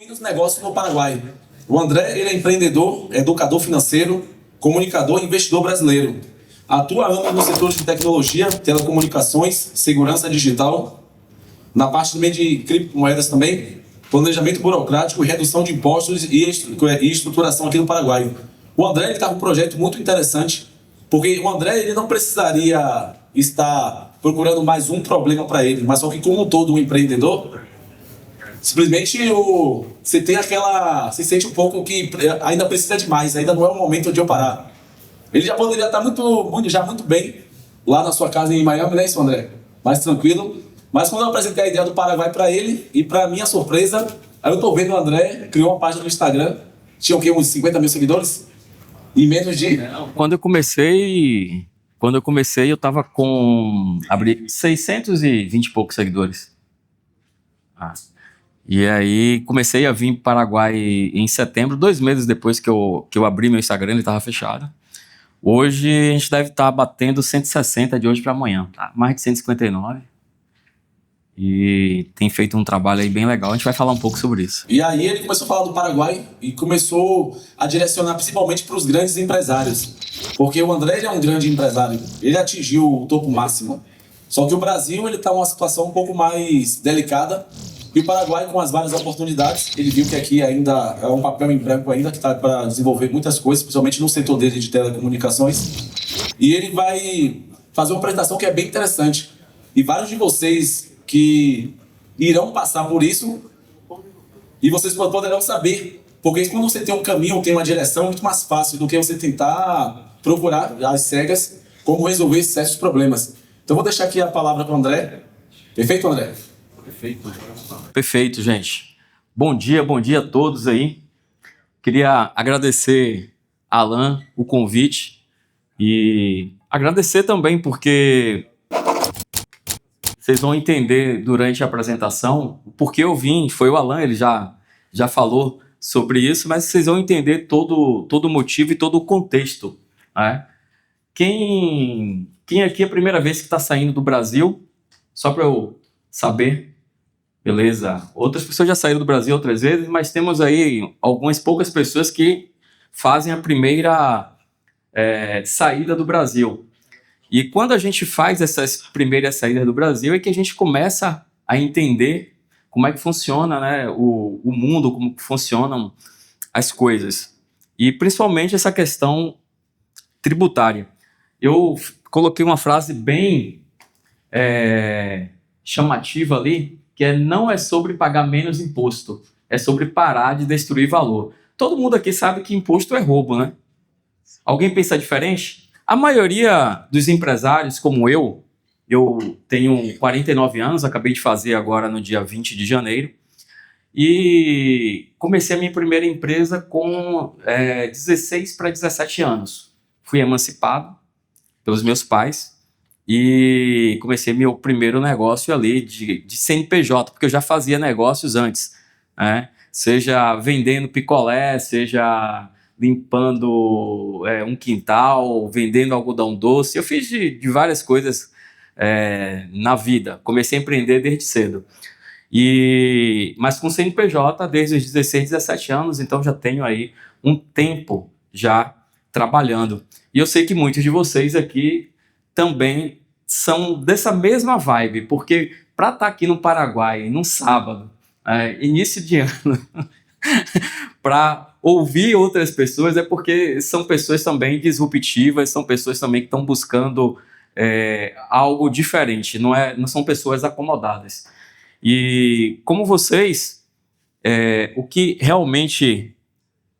Dos negócios no Paraguai. O André, ele é empreendedor, educador financeiro, comunicador e investidor brasileiro. Atua há anos no setor de tecnologia, telecomunicações, segurança digital, na parte também de criptomoedas também, planejamento burocrático e redução de impostos e estruturação aqui no Paraguai. O André, ele está com um projeto muito interessante, porque o André, ele não precisaria estar procurando mais um problema para ele, mas só que como todo um empreendedor, simplesmente você tem aquela. Você sente um pouco que ainda precisa de mais, ainda não é o momento de eu parar. Ele já poderia estar muito bem lá na sua casa em Miami, né, isso, André? Mais tranquilo. Mas quando eu apresentei a ideia do Paraguai para ele, e para minha surpresa, aí eu tô vendo o André, criou uma página no Instagram, tinha o quê? Uns 50 mil seguidores? Em menos de. Quando eu comecei, eu tava com abri 620 e poucos seguidores. Ah. E aí comecei a vir para o Paraguai em setembro, 2 meses depois que eu abri meu Instagram, ele estava fechado. Hoje a gente deve estar batendo 160 de hoje para amanhã, tá? Mais de 159. E tem feito um trabalho aí bem legal. A gente vai falar um pouco sobre isso. E aí ele começou a falar do Paraguai e começou a direcionar principalmente para os grandes empresários. Porque o André, ele é um grande empresário. Ele atingiu o topo máximo. Só que o Brasil, ele está numa situação um pouco mais delicada. E o Paraguai, com as várias oportunidades, ele viu que aqui ainda é um papel em branco ainda, que está para desenvolver muitas coisas, principalmente no setor dele de telecomunicações. E ele vai fazer uma apresentação que é bem interessante. E vários de vocês que irão passar por isso, e vocês poderão saber. Porque quando você tem um caminho, tem uma direção, é muito mais fácil do que você tentar procurar às cegas como resolver certos problemas. Então vou deixar aqui a palavra com o André. Perfeito, André? Perfeito, gente. Bom dia a todos aí. Queria agradecer a Alan o convite e agradecer também porque vocês vão entender durante a apresentação o porquê eu vim. Foi o Alan, ele já falou sobre isso, mas vocês vão entender todo o motivo e todo o contexto, né? Quem aqui é a primeira vez que está saindo do Brasil? Só para eu saber. Beleza. Outras pessoas já saíram do Brasil outras vezes, mas temos aí algumas poucas pessoas que fazem a primeira saída do Brasil. E quando a gente faz essas primeiras saídas do Brasil é que a gente começa a entender como é que funciona, né, o mundo, como que funcionam as coisas. E principalmente essa questão tributária. Eu coloquei uma frase bem chamativa ali, que não é sobre pagar menos imposto, é sobre parar de destruir valor. Todo mundo aqui sabe que imposto é roubo, né? Alguém pensa diferente? A maioria dos empresários, como eu tenho 49 anos, acabei de fazer agora no dia 20 de janeiro, e comecei a minha primeira empresa com 16 para 17 anos. Fui emancipado pelos meus pais, e comecei meu primeiro negócio ali de CNPJ, porque eu já fazia negócios antes, né? Seja vendendo picolé, seja limpando um quintal, vendendo algodão doce. Eu fiz de várias coisas na vida. Comecei a empreender desde cedo. Mas com CNPJ desde os 16, 17 anos, então já tenho aí um tempo já trabalhando. E eu sei que muitos de vocês aqui também são dessa mesma vibe, porque para estar aqui no Paraguai, num sábado, início de ano, para ouvir outras pessoas, é porque são pessoas também disruptivas, são pessoas também que estão buscando algo diferente, não são pessoas acomodadas. E como vocês, o que realmente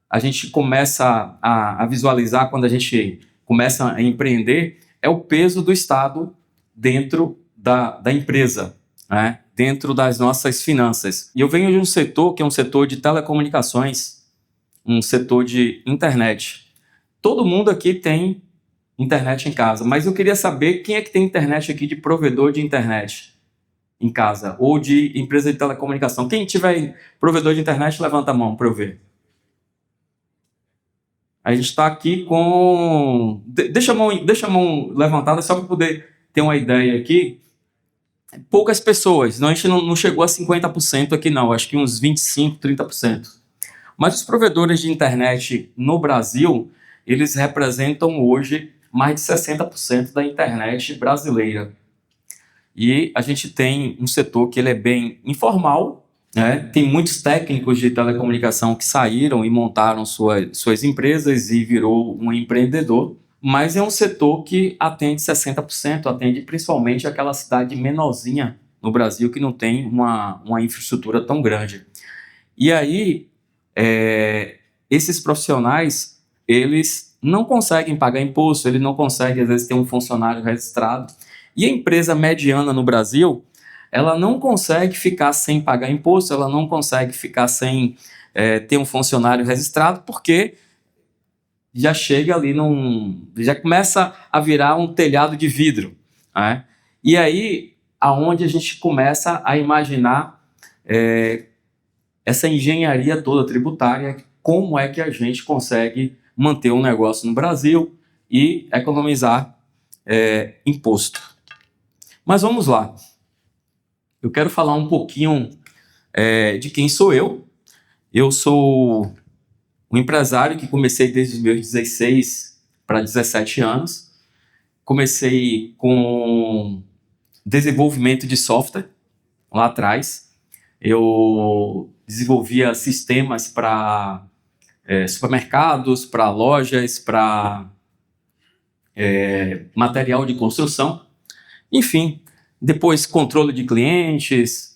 a gente começa a visualizar quando a gente começa a empreender é o peso do Estado dentro da empresa, né? Dentro das nossas finanças. E eu venho de um setor que é um setor de telecomunicações, um setor de internet. Todo mundo aqui tem internet em casa, mas eu queria saber quem é que tem internet aqui de provedor de internet em casa, ou de empresa de telecomunicação. Quem tiver provedor de internet, levanta a mão para eu ver. A gente está aqui com... Deixa a mão levantada só para poder ter uma ideia aqui. poucas pessoas, não, a gente não chegou a 50% aqui não, acho que uns 25%, 30%. Mas os provedores de internet no Brasil, eles representam hoje mais de 60% da internet brasileira. E a gente tem um setor que ele é bem informal, né? Tem muitos técnicos de telecomunicação que saíram e montaram suas empresas e virou um empreendedor, mas é um setor que atende 60%, atende principalmente aquela cidade menorzinha no Brasil que não tem uma infraestrutura tão grande. E aí, esses profissionais, eles não conseguem pagar imposto, eles não conseguem, às vezes, ter um funcionário registrado. E a empresa mediana no Brasil, ela não consegue ficar sem pagar imposto, ela não consegue ficar sem ter um funcionário registrado, porque já chega ali já começa a virar um telhado de vidro, né? E aí, aonde a gente começa a imaginar essa engenharia toda tributária, como é que a gente consegue manter um negócio no Brasil e economizar imposto. Mas vamos lá. Eu quero falar um pouquinho de quem sou eu. Eu sou um empresário que comecei desde os meus 16 para 17 anos. Comecei com desenvolvimento de software lá atrás. Eu desenvolvia sistemas para supermercados, para lojas, para material de construção. Enfim, depois controle de clientes,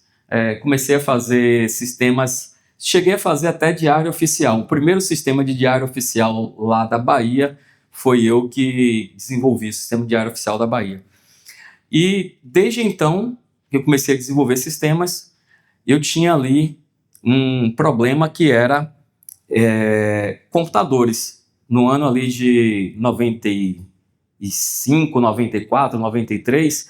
comecei a fazer sistemas, cheguei a fazer até diário oficial. O primeiro sistema de diário oficial lá da Bahia foi eu que desenvolvi o sistema de diário oficial da Bahia. E desde então que eu comecei a desenvolver sistemas, eu tinha ali um problema que era computadores. No ano ali de 95, 94, 93,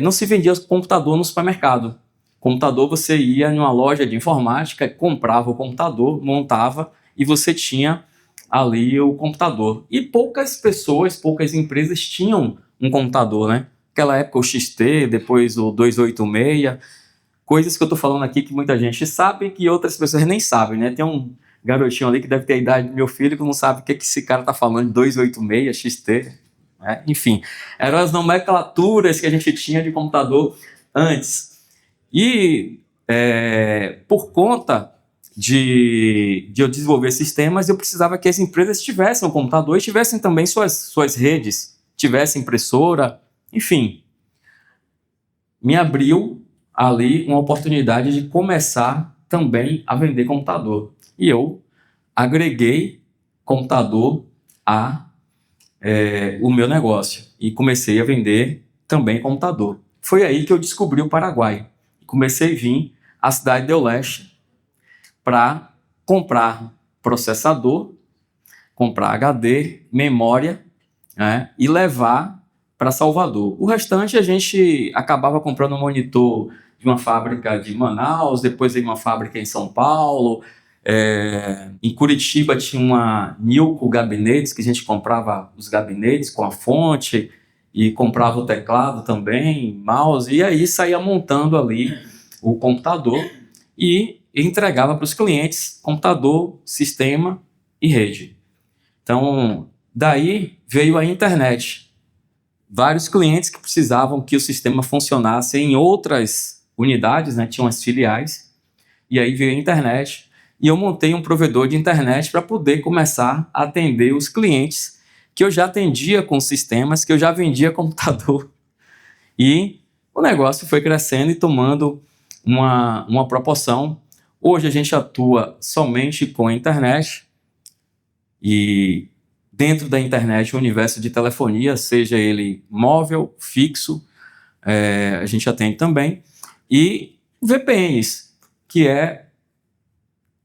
não se vendia computador no supermercado. Computador, você ia numa loja de informática, comprava o computador, montava e você tinha ali o computador. E poucas pessoas, poucas empresas tinham um computador, né? Naquela época o XT, depois o 286, coisas que eu estou falando aqui que muita gente sabe que outras pessoas nem sabem, né? Tem um garotinho ali que deve ter a idade do meu filho que não sabe o que esse cara está falando de 286, XT, né? Enfim, eram as nomenclaturas que a gente tinha de computador antes. E por conta de eu desenvolver sistemas, eu precisava que as empresas tivessem um computador e tivessem também suas redes, tivessem impressora, enfim. Me abriu ali uma oportunidade de começar também a vender computador. E eu agreguei computador o meu negócio e comecei a vender também computador. Foi aí que eu descobri o Paraguai. Comecei a vir à cidade de Oeste para comprar processador, comprar HD, memória, né, e levar para Salvador. O restante a gente acabava comprando um monitor de uma fábrica de Manaus, depois de uma fábrica em São Paulo. Em Curitiba tinha uma Nilco Gabinetes, que a gente comprava os gabinetes com a fonte e comprava o teclado também, mouse, e aí saía montando ali o computador e entregava para os clientes computador, sistema e rede. Então, daí veio a internet. Vários clientes que precisavam que o sistema funcionasse em outras unidades, né? Tinham as filiais, e aí veio a internet. E eu montei um provedor de internet para poder começar a atender os clientes que eu já atendia com sistemas, que eu já vendia computador. E o negócio foi crescendo e tomando uma proporção. Hoje a gente atua somente com a internet e dentro da internet o universo de telefonia, seja ele móvel, fixo, a gente atende também. E VPNs, que é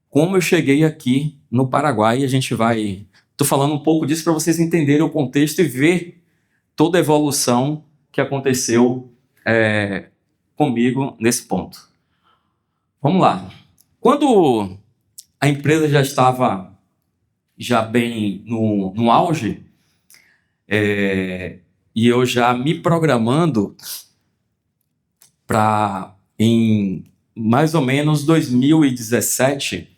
como eu cheguei aqui no Paraguai. A gente vai... Estou falando um pouco disso para vocês entenderem o contexto e ver toda a evolução que aconteceu comigo nesse ponto. Vamos lá. Quando a empresa já estava bem no auge, e eu já me programando para, em mais ou menos 2017,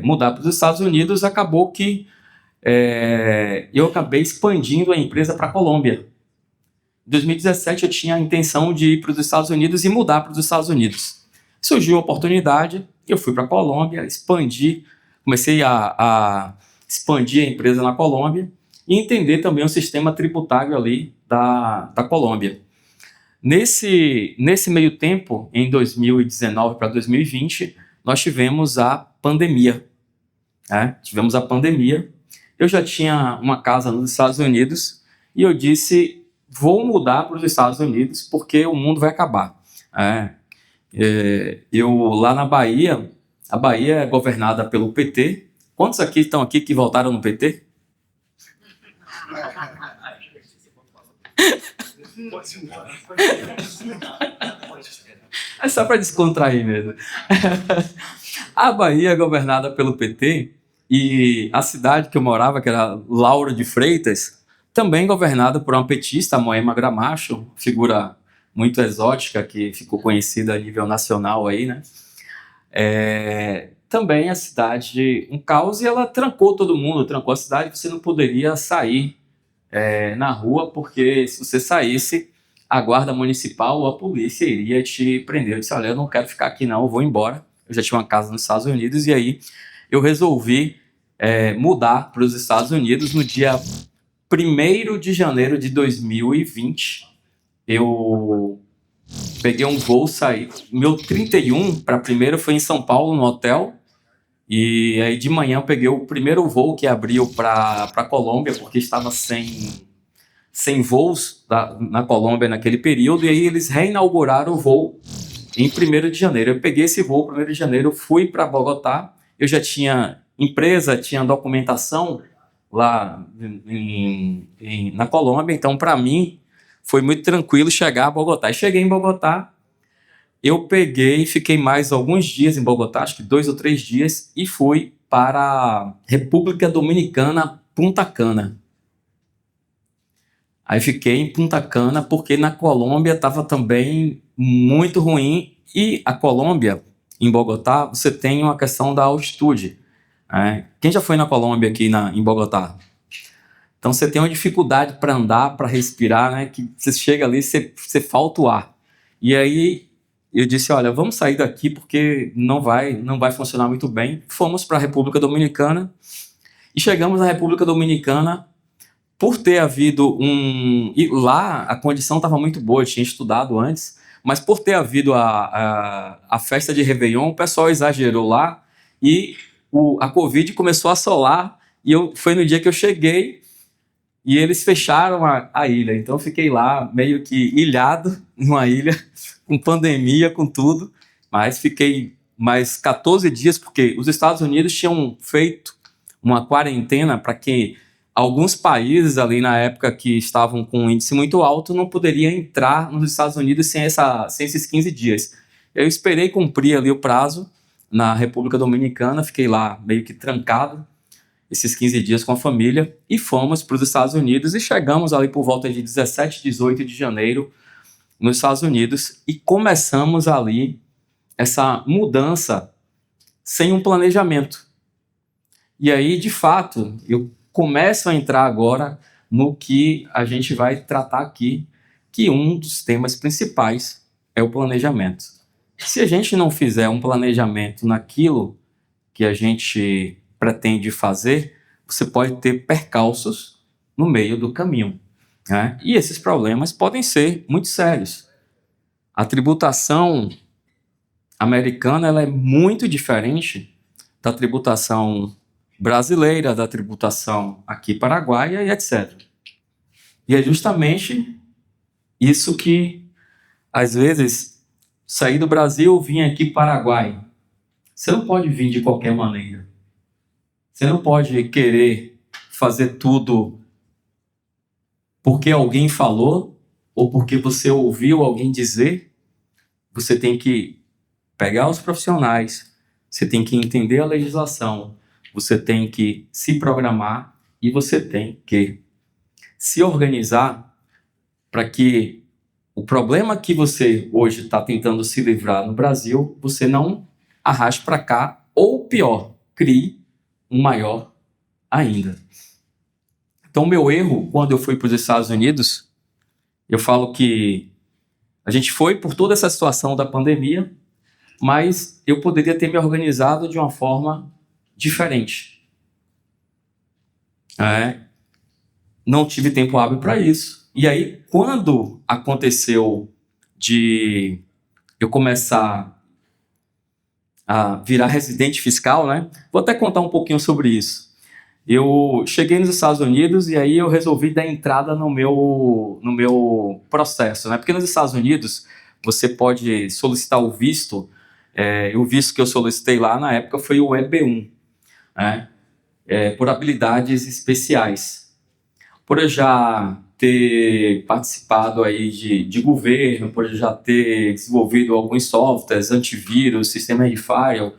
mudar para os Estados Unidos. Acabou que eu acabei expandindo a empresa para a Colômbia. Em 2017 eu tinha a intenção de ir para os Estados Unidos e mudar para os Estados Unidos. Surgiu a oportunidade, eu fui para a Colômbia, comecei a expandir a empresa na Colômbia e entender também o sistema tributário ali da Colômbia. Nesse meio tempo, em 2019 para 2020, nós tivemos a pandemia. Tivemos a pandemia. Eu já tinha uma casa nos Estados Unidos e eu disse, vou mudar para os Estados Unidos porque o mundo vai acabar. Eu lá na Bahia, a Bahia é governada pelo PT. Quantos aqui estão aqui que votaram no PT? É só para descontrair mesmo. A Bahia é governada pelo PT e a cidade que eu morava, que era Lauro de Freitas, também governada por uma petista, a Moema Gramacho, figura muito exótica que ficou conhecida a nível nacional aí, né? Também a cidade, um caos, e ela trancou todo mundo, trancou a cidade, você não poderia sair na rua, porque se você saísse, a guarda municipal ou a polícia iria te prender. Eu disse, olha, eu não quero ficar aqui não, eu vou embora. Eu já tinha uma casa nos Estados Unidos e aí eu resolvi mudar para os Estados Unidos no dia 1º de janeiro de 2020. Eu peguei um voo, saí. Meu 31 para primeiro foi em São Paulo, no hotel. E aí de manhã eu peguei o primeiro voo que abriu para a Colômbia, porque estava sem voos na Colômbia naquele período. E aí eles reinauguraram o voo em 1º de janeiro. Eu peguei esse voo 1º de janeiro, fui para Bogotá. Eu já tinha empresa, tinha documentação lá na Colômbia. Então, para mim, foi muito tranquilo chegar a Bogotá. E cheguei em Bogotá, eu peguei, fiquei mais alguns dias em Bogotá, acho que 2 ou 3 dias, e fui para a República Dominicana, Punta Cana. Aí fiquei em Punta Cana porque na Colômbia estava também muito ruim. E a Colômbia, em Bogotá, você tem uma questão da altitude. Quem já foi na Colômbia aqui em Bogotá? Então você tem uma dificuldade para andar, para respirar, né? Que você chega ali, você falta o ar. E aí eu disse, olha, vamos sair daqui porque não vai funcionar muito bem. Fomos para a República Dominicana e chegamos na República Dominicana. Por ter havido e lá a condição estava muito boa, eu tinha estudado antes, mas por ter havido a festa de Réveillon, o pessoal exagerou lá e a Covid começou a assolar. E foi no dia que eu cheguei e eles fecharam a ilha. Então eu fiquei lá meio que ilhado numa ilha, com pandemia, com tudo. Mas fiquei mais 14 dias, porque os Estados Unidos tinham feito uma quarentena para que alguns países ali na época que estavam com um índice muito alto não poderiam entrar nos Estados Unidos sem esses 15 dias. Eu esperei cumprir ali o prazo na República Dominicana, fiquei lá meio que trancado esses 15 dias com a família e fomos para os Estados Unidos e chegamos ali por volta de 17, 18 de janeiro nos Estados Unidos e começamos ali essa mudança sem um planejamento. E aí, de fato, eu começo a entrar agora no que a gente vai tratar aqui, que um dos temas principais é o planejamento. Se a gente não fizer um planejamento naquilo que a gente pretende fazer, você pode ter percalços no meio do caminho, né? E esses problemas podem ser muito sérios. A tributação americana ela é muito diferente da tributação brasileira, da tributação aqui paraguaia e etc. E é justamente isso que, às vezes, sair do Brasil, vir aqui para o Paraguai. Você não pode vir de qualquer maneira. Você não pode querer fazer tudo porque alguém falou ou porque você ouviu alguém dizer. Você tem que pegar os profissionais, você tem que entender a legislação, você tem que se programar e você tem que se organizar para que o problema que você hoje está tentando se livrar no Brasil, você não arraste para cá, ou pior, crie um maior ainda. Então, o meu erro, quando eu fui para os Estados Unidos, eu falo que a gente foi por toda essa situação da pandemia, mas eu poderia ter me organizado de uma forma diferente. Não tive tempo hábil para isso. E aí, quando aconteceu de eu começar a virar residente fiscal, né? Vou até contar um pouquinho sobre isso. Eu cheguei nos Estados Unidos e aí eu resolvi dar entrada no meu processo, né? Porque nos Estados Unidos você pode solicitar o visto. O visto que eu solicitei lá na época foi o EB1, né? Por habilidades especiais. Por eu já ter participado aí de governo, por eu já ter desenvolvido alguns softwares, antivírus, sistema de firewall.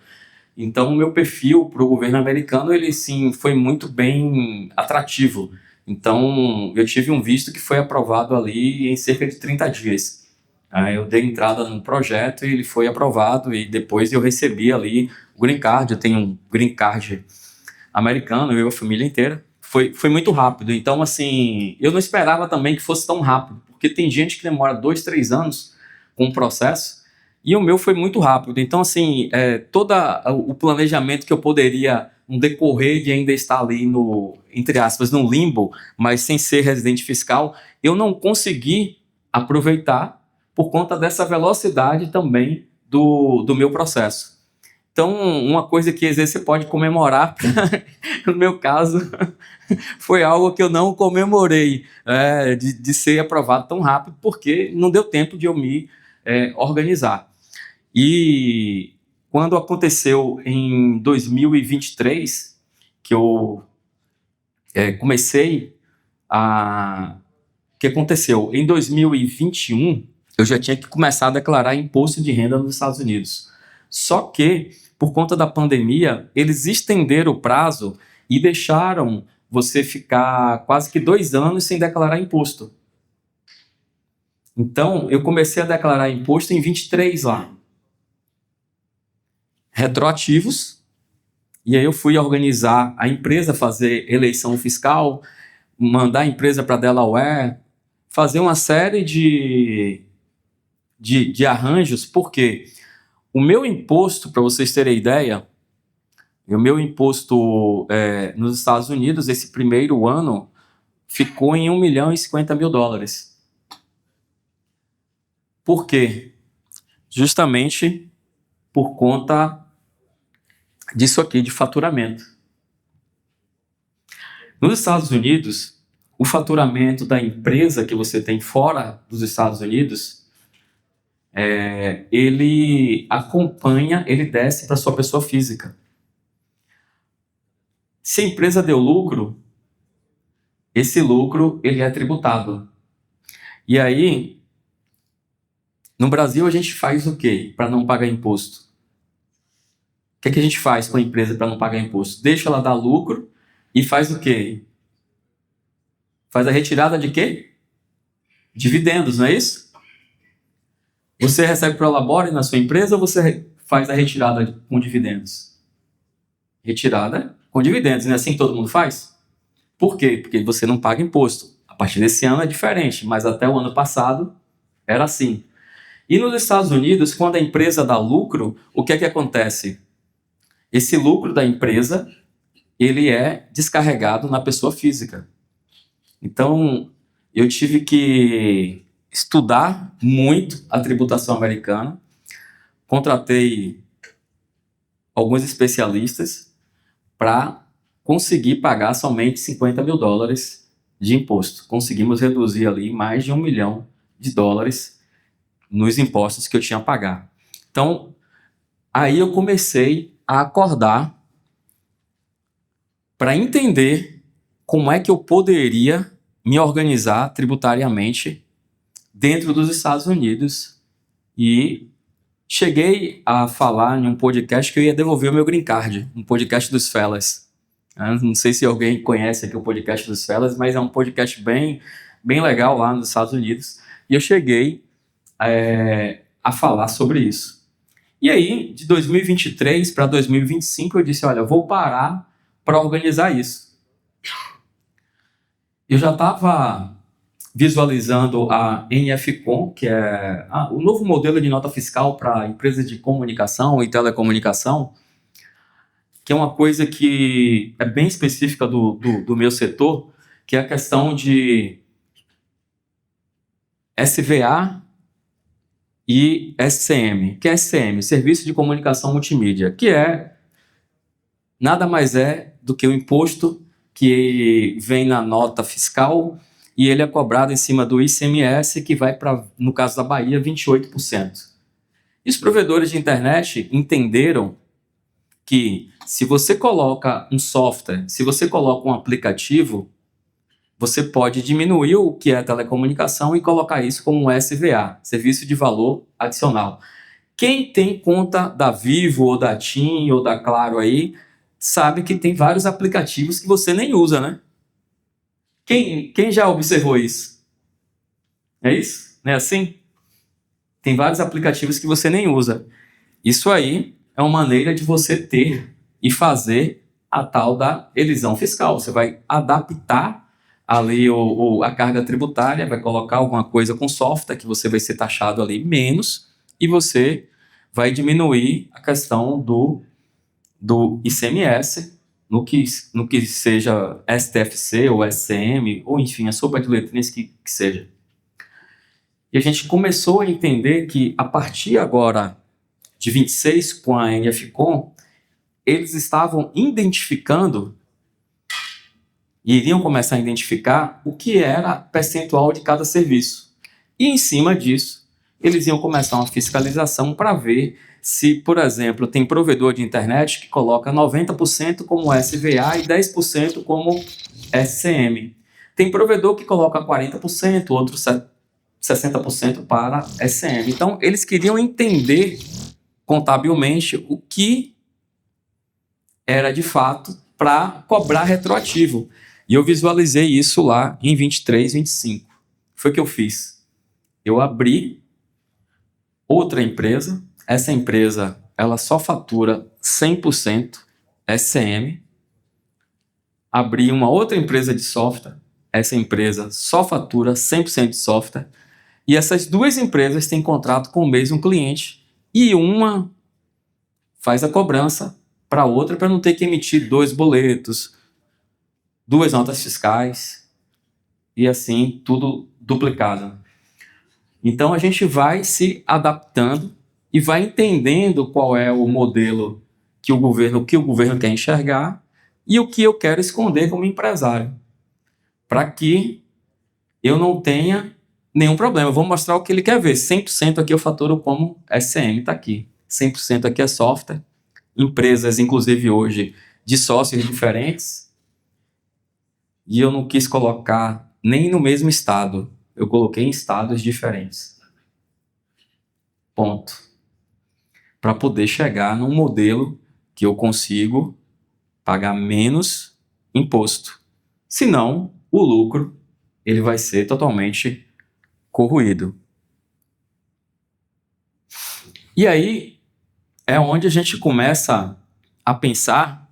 Então, o meu perfil para o governo americano, ele sim foi muito bem atrativo. Então, eu tive um visto que foi aprovado ali em cerca de 30 dias. Eu dei entrada no projeto e ele foi aprovado e depois eu recebi ali o green card. Eu tenho um green card americano, eu e a família inteira. Foi muito rápido. Então, assim, eu não esperava também que fosse tão rápido, porque tem gente que demora 2, 3 anos com o processo. E o meu foi muito rápido. Então, assim, todo o planejamento que eu poderia, no decorrer de ainda estar ali entre aspas, no limbo, mas sem ser residente fiscal, eu não consegui aproveitar por conta dessa velocidade também do meu processo. Então, uma coisa que às vezes você pode comemorar, no meu caso, foi algo que eu não comemorei, de ser aprovado tão rápido, porque não deu tempo de eu me organizar. E quando aconteceu em 2023, que eu comecei a... O que aconteceu? Em 2021, eu já tinha que começar a declarar imposto de renda nos Estados Unidos. Só que, por conta da pandemia, eles estenderam o prazo e deixaram você ficar quase que 2 anos sem declarar imposto. Então, eu comecei a declarar imposto em 23 lá. Retroativos, e aí eu fui organizar a empresa, fazer eleição fiscal, mandar a empresa para Delaware, fazer uma série de arranjos, porque o meu imposto, para vocês terem ideia, o meu imposto nos Estados Unidos, esse primeiro ano, ficou em $1 milhão e 50 mil. Por quê? Justamente por conta disso aqui, de faturamento. Nos Estados Unidos, o faturamento da empresa que você tem fora dos Estados Unidos, ele acompanha, ele desce para a sua pessoa física. Se a empresa deu lucro, esse lucro ele é tributado. E aí, no Brasil, a gente faz o quê para não pagar imposto? O que a gente faz com a empresa para não pagar imposto? Deixa ela dar lucro e faz o quê? Faz a retirada de quê? Dividendos, não é isso? Você recebe pro labore na sua empresa ou você faz a retirada com dividendos? Retirada com dividendos, não é assim que todo mundo faz? Por quê? Porque você não paga imposto. A partir desse ano é diferente, mas até o ano passado era assim. E nos Estados Unidos, quando a empresa dá lucro, o que é que acontece? Esse lucro da empresa, ele é descarregado na pessoa física. Então, eu tive que estudar muito a tributação americana, contratei alguns especialistas para conseguir pagar somente $50 mil de imposto. Conseguimos reduzir ali mais de $1 milhão nos impostos que eu tinha a pagar. Então, aí eu comecei a acordar para entender como é que eu poderia me organizar tributariamente dentro dos Estados Unidos. E cheguei a falar em um podcast que eu ia devolver o meu green card, um podcast dos Fellas. Não sei se alguém conhece aqui o podcast dos Fellas, mas é um podcast bem legal lá nos Estados Unidos. E eu cheguei a falar sobre isso. E aí, de 2023 para 2025, eu disse, olha, eu vou parar para organizar isso. Eu já estava visualizando a NFCom, que é o novo modelo de nota fiscal para empresas de comunicação e telecomunicação, que é uma coisa que é bem específica do meu setor, que é a questão de SVA e SCM. Que é SCM, Serviço de Comunicação Multimídia, que nada mais é do que o imposto que vem na nota fiscal e ele é cobrado em cima do ICMS, que vai para, no caso da Bahia, 28%. E os provedores de internet entenderam que se você coloca um software, se você coloca um aplicativo, você pode diminuir o que é telecomunicação e colocar isso como um SVA, Serviço de Valor Adicional. Quem tem conta da Vivo, ou da TIM, ou da Claro aí, sabe que tem vários aplicativos que você nem usa, né? Quem já observou isso? É isso? Não é assim? Tem vários aplicativos que você nem usa. Isso aí é uma maneira de você ter e fazer a tal da elisão fiscal. Você vai adaptar ali a carga tributária, vai colocar alguma coisa com software que você vai ser taxado ali menos e você vai diminuir a questão do ICMS no que seja STFC ou SCM, ou enfim, a sopa de letrinhas que seja. E a gente começou a entender que a partir agora de 26 com a NFCom, eles estavam identificando e iriam começar a identificar o que era percentual de cada serviço. E em cima disso, eles iam começar uma fiscalização para ver se, por exemplo, tem provedor de internet que coloca 90% como SVA e 10% como SCM. Tem provedor que coloca 40%, outro 60% para SCM. Então, eles queriam entender contabilmente o que era de fato para cobrar retroativo. E eu visualizei isso lá em 23, 25. Foi o que eu fiz. Eu abri outra empresa. Essa empresa, ela só fatura 100% SCM. Abri uma outra empresa de software. Essa empresa só fatura 100% de software. E essas duas empresas têm contrato com o mesmo cliente. E uma faz a cobrança para a outra para não ter que emitir 2 boletos, 2 notas fiscais e assim tudo duplicado. Então a gente vai se adaptando e vai entendendo qual é o modelo que o governo quer enxergar e o que eu quero esconder como empresário, para que eu não tenha nenhum problema. Eu vou mostrar o que ele quer ver. 100% aqui eu faturo como SCM, está aqui. 100% aqui é software. Empresas, inclusive hoje, de sócios diferentes. E eu não quis colocar nem no mesmo estado. Eu coloquei em estados diferentes. Ponto. Para poder chegar num modelo que eu consigo pagar menos imposto. Senão, o lucro ele vai ser totalmente corroído. E aí é onde a gente começa a pensar,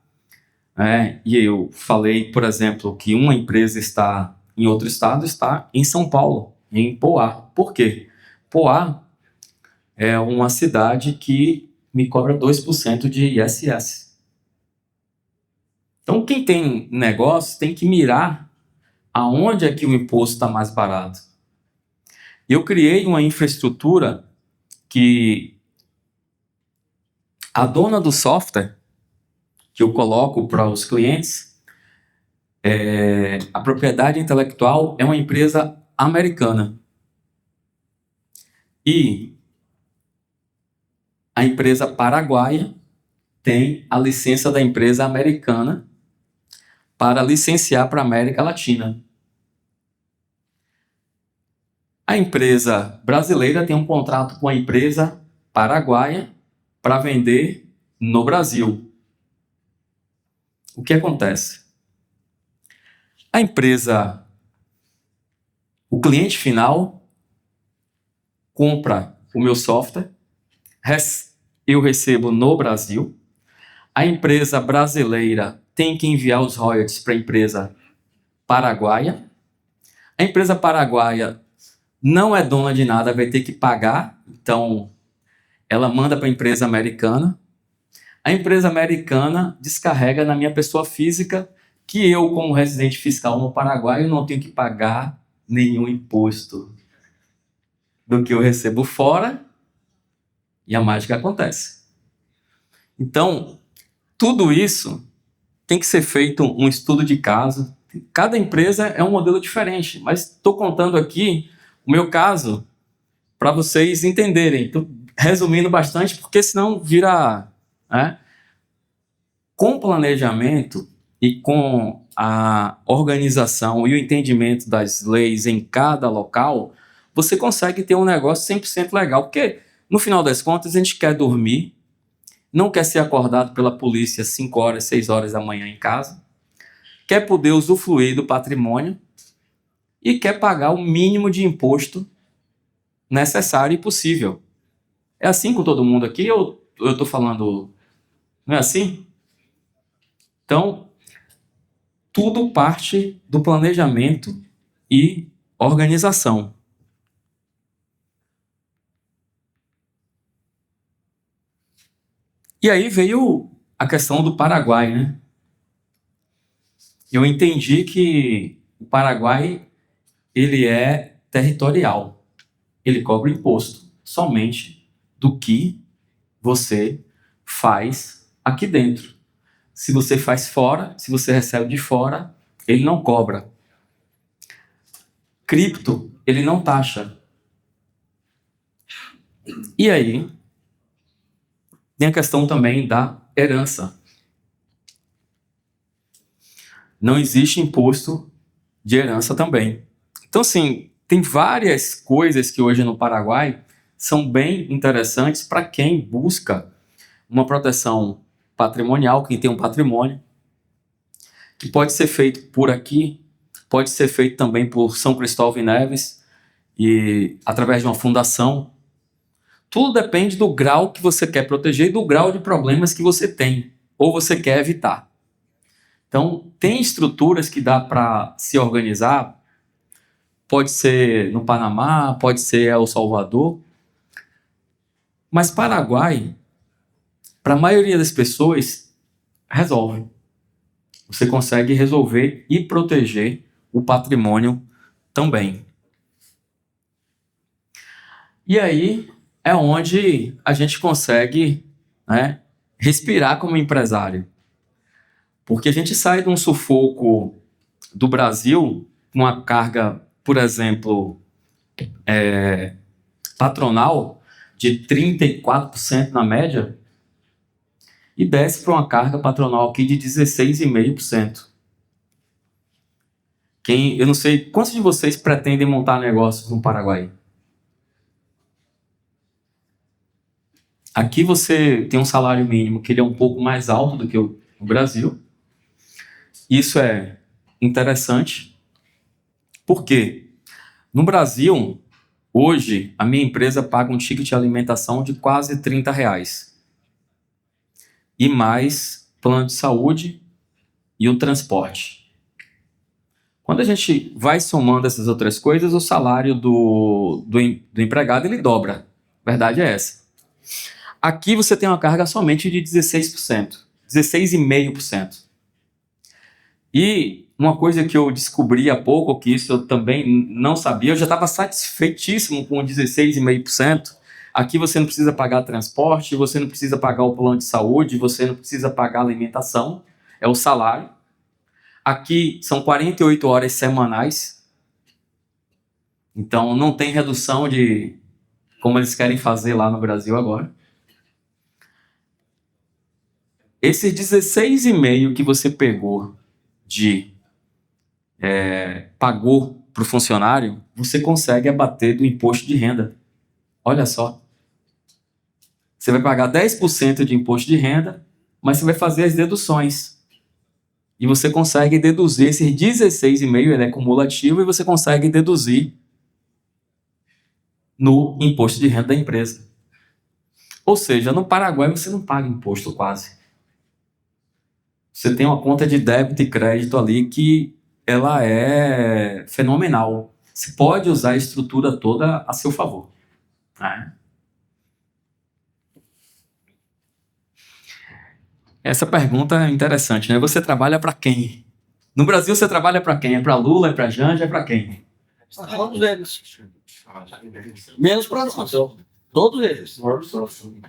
e eu falei, por exemplo, que uma empresa está em outro estado, está em São Paulo, em Poá. Por quê? Poá é uma cidade que me cobra 2% de ISS. Então, quem tem negócio tem que mirar aonde é que o imposto está mais barato. Eu criei uma infraestrutura que a dona do software que eu coloco para os clientes, a propriedade intelectual é uma empresa americana. E a empresa paraguaia tem a licença da empresa americana para licenciar para a América Latina. A empresa brasileira tem um contrato com a empresa paraguaia para vender no Brasil. O que acontece? O cliente final compra o meu software, eu recebo no Brasil, a empresa brasileira tem que enviar os royalties para a empresa paraguaia, a empresa paraguaia não é dona de nada, vai ter que pagar, então ela manda para a empresa americana, a empresa americana descarrega na minha pessoa física, que eu, como residente fiscal no Paraguai, não tenho que pagar nenhum imposto do que eu recebo fora, e a mágica acontece. Então, tudo isso tem que ser feito um estudo de caso. Cada empresa é um modelo diferente, mas estou contando aqui o meu caso para vocês entenderem. Tô resumindo bastante, porque senão vira... né? Com planejamento e com a organização e o entendimento das leis em cada local, você consegue ter um negócio 100% legal. Porque, no final das contas, a gente quer dormir, não quer ser acordado pela polícia 5 horas, 6 horas da manhã em casa, quer poder usufruir do patrimônio e quer pagar o mínimo de imposto necessário e possível. É assim com todo mundo aqui ou eu estou falando... não é assim? Então, tudo parte do planejamento e organização. E aí veio a questão do Paraguai, né? Eu entendi que o Paraguai, ele é territorial. Ele cobra imposto somente do que você faz aqui dentro. Se você faz fora, se você recebe de fora, ele não cobra. Cripto, ele não taxa. E aí, tem a questão também da herança. Não existe imposto de herança também. Então, assim, tem várias coisas que hoje no Paraguai são bem interessantes para quem busca uma proteção patrimonial, quem tem um patrimônio, que pode ser feito por aqui, pode ser feito também por São Cristóvão e Neves, e através de uma fundação. Tudo depende do grau que você quer proteger e do grau de problemas que você tem, ou você quer evitar. Então, tem estruturas que dá para se organizar, pode ser no Panamá, pode ser El Salvador, mas Paraguai, para a maioria das pessoas, resolve. Você consegue resolver e proteger o patrimônio também. E aí é onde a gente consegue, né, respirar como empresário. Porque a gente sai de um sufoco do Brasil, com uma carga, por exemplo, patronal de 34% na média, e desce para uma carga patronal aqui de 16,5%. Eu não sei, quantos de vocês pretendem montar negócios no Paraguai? Aqui você tem um salário mínimo que ele é um pouco mais alto do que o Brasil. Isso é interessante. Por quê? No Brasil, hoje, a minha empresa paga um ticket de alimentação de quase R$30. E mais plano de saúde e o transporte. Quando a gente vai somando essas outras coisas, o salário do empregado ele dobra. A verdade é essa. Aqui você tem uma carga somente de 16%, 16,5%. E uma coisa que eu descobri há pouco, que isso eu também não sabia, eu já estava satisfeitíssimo com 16,5%. Aqui você não precisa pagar transporte, você não precisa pagar o plano de saúde, você não precisa pagar alimentação, é o salário. Aqui são 48 horas semanais, então não tem redução de como eles querem fazer lá no Brasil agora. Esse 16,5% que você pegou pagou para o funcionário, você consegue abater do imposto de renda. Olha só. Você vai pagar 10% de imposto de renda, mas você vai fazer as deduções. E você consegue deduzir esse 16,5%, ele é cumulativo, e você consegue deduzir no imposto de renda da empresa. Ou seja, no Paraguai você não paga imposto quase. Você tem uma conta de débito e crédito ali que ela é fenomenal. Você pode usar a estrutura toda a seu favor. Né? Essa pergunta é interessante, né? Você trabalha para quem? No Brasil você trabalha para quem? É para Lula, é para Janja, é para quem? Para todos eles. Menos para nós. Todos eles.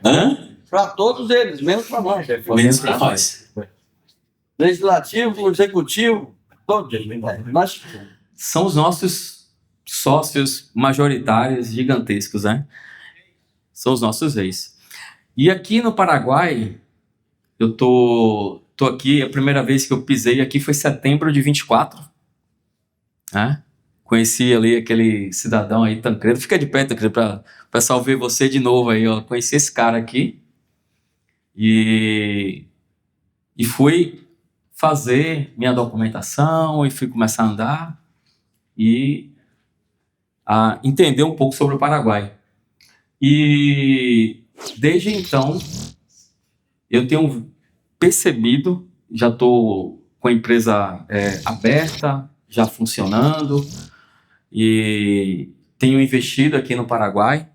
Hã? Para todos eles, menos para nós. Menos para nós. Legislativo, executivo, todos eles. Mas São os nossos sócios majoritários gigantescos, né? São os nossos reis. E aqui no Paraguai, eu tô aqui, a primeira vez que eu pisei aqui foi setembro de 24, né? Conheci ali aquele cidadão aí, Tancredo. Fica de pé, Tancredo, para o pessoal ver você de novo aí, ó. Conheci esse cara aqui e fui fazer minha documentação e fui começar a andar e a entender um pouco sobre o Paraguai. E desde então eu tenho percebido, já estou com a empresa aberta, já funcionando, e tenho investido aqui no Paraguai.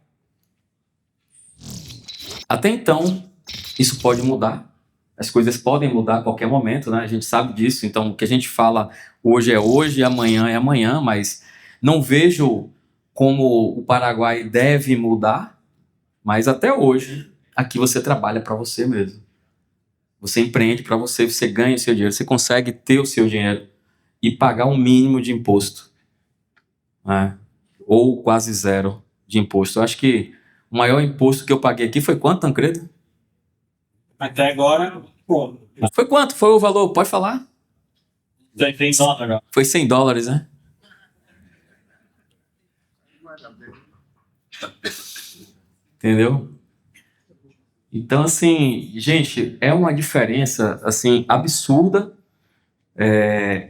Até então, isso pode mudar. As coisas podem mudar a qualquer momento, né? A gente sabe disso. Então, o que a gente fala hoje é hoje, amanhã é amanhã, mas não vejo como o Paraguai deve mudar. Mas até hoje, aqui você trabalha para você mesmo. Você empreende para você, você ganha o seu dinheiro, você consegue ter o seu dinheiro e pagar um mínimo de imposto, né? Ou quase zero de imposto. Eu acho que o maior imposto que eu paguei aqui foi quanto, Tancredo? Até agora, pô, Foi quanto? Foi o valor? Pode falar? tem dólar. Foi $100, né? Entendeu? Então, assim, gente, é uma diferença, assim, absurda.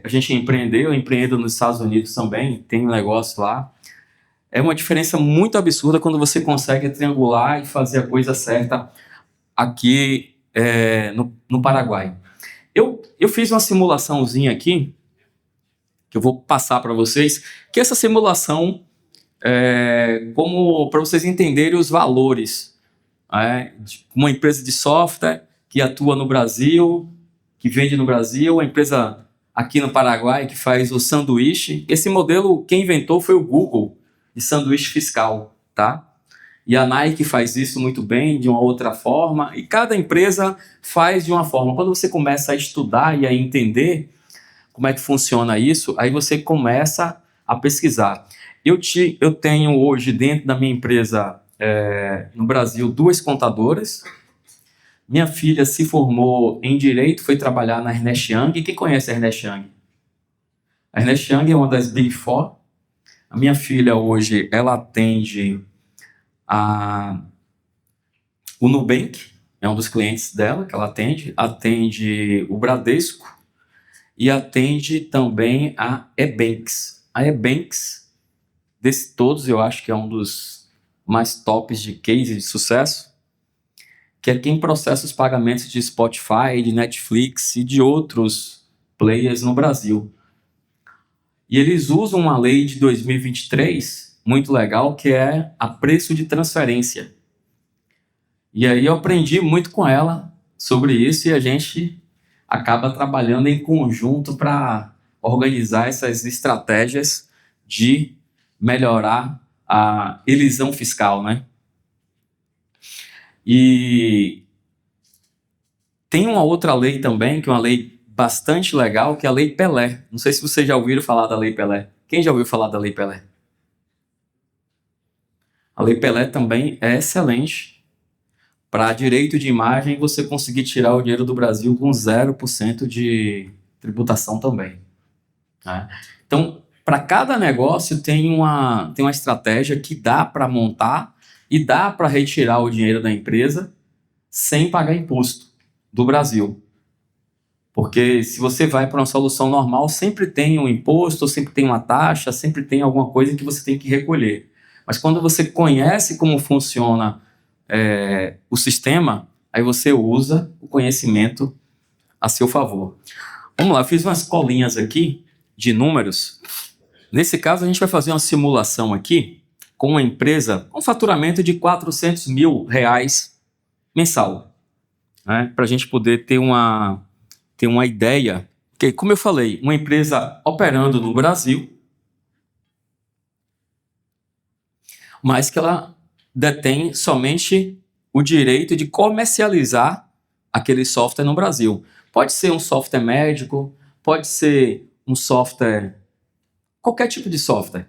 A gente empreendeu, eu empreendo nos Estados Unidos também, tem um negócio lá. É uma diferença muito absurda quando você consegue triangular e fazer a coisa certa aqui no Paraguai. Eu fiz uma simulaçãozinha aqui, que eu vou passar para vocês, que essa simulação como para vocês entenderem os valores. De uma empresa de software que atua no Brasil, que vende no Brasil, a empresa aqui no Paraguai que faz o sanduíche. Esse modelo, quem inventou foi o Google, de sanduíche fiscal, tá? E a Nike faz isso muito bem, de uma outra forma, e cada empresa faz de uma forma. Quando você começa a estudar e a entender como é que funciona isso, aí você começa a pesquisar. Eu tenho hoje dentro da minha empresa no Brasil 2 contadoras. Minha filha se formou em Direito, foi trabalhar na Ernst Young. Quem conhece a Ernst Young? A Ernst Young é uma das Big Four. A minha filha hoje, ela atende o Nubank, é um dos clientes dela que ela atende o Bradesco e atende também a Ebanks. A Ebanks, desses todos, eu acho que é um dos mais tops de case de sucesso, que é quem processa os pagamentos de Spotify, de Netflix e de outros players no Brasil. E eles usam uma lei de 2023, muito legal, que é a preço de transferência. E aí eu aprendi muito com ela sobre isso e a gente acaba trabalhando em conjunto para organizar essas estratégias de melhorar a elisão fiscal, né? E tem uma outra lei também, que é uma lei bastante legal, que é a Lei Pelé. Não sei se vocês já ouviram falar da Lei Pelé. Quem já ouviu falar da Lei Pelé? A Lei Pelé também é excelente para direito de imagem você conseguir tirar o dinheiro do Brasil com 0% de tributação também, né? Então, para cada negócio tem uma estratégia que dá para montar e dá para retirar o dinheiro da empresa sem pagar imposto do Brasil. Porque se você vai para uma solução normal, sempre tem um imposto, sempre tem uma taxa, sempre tem alguma coisa que você tem que recolher. Mas quando você conhece como funciona o sistema, aí você usa o conhecimento a seu favor. Vamos lá, eu fiz umas colinhas aqui de números. Nesse caso, a gente vai fazer uma simulação aqui com uma empresa com faturamento de R$400 mil mensal, né? Para a gente poder ter uma ideia. Porque, como eu falei, uma empresa operando no Brasil, mas que ela detém somente o direito de comercializar aquele software no Brasil. Pode ser um software médico, pode ser um software, qualquer tipo de software.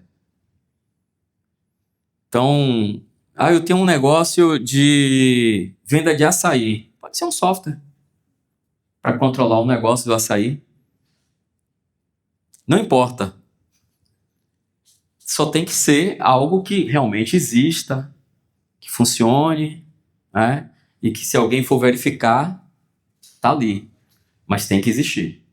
Então, eu tenho um negócio de venda de açaí. Pode ser um software para controlar o negócio do açaí. Não importa. Só tem que ser algo que realmente exista, que funcione, né? E que se alguém for verificar, tá ali. Mas tem que existir.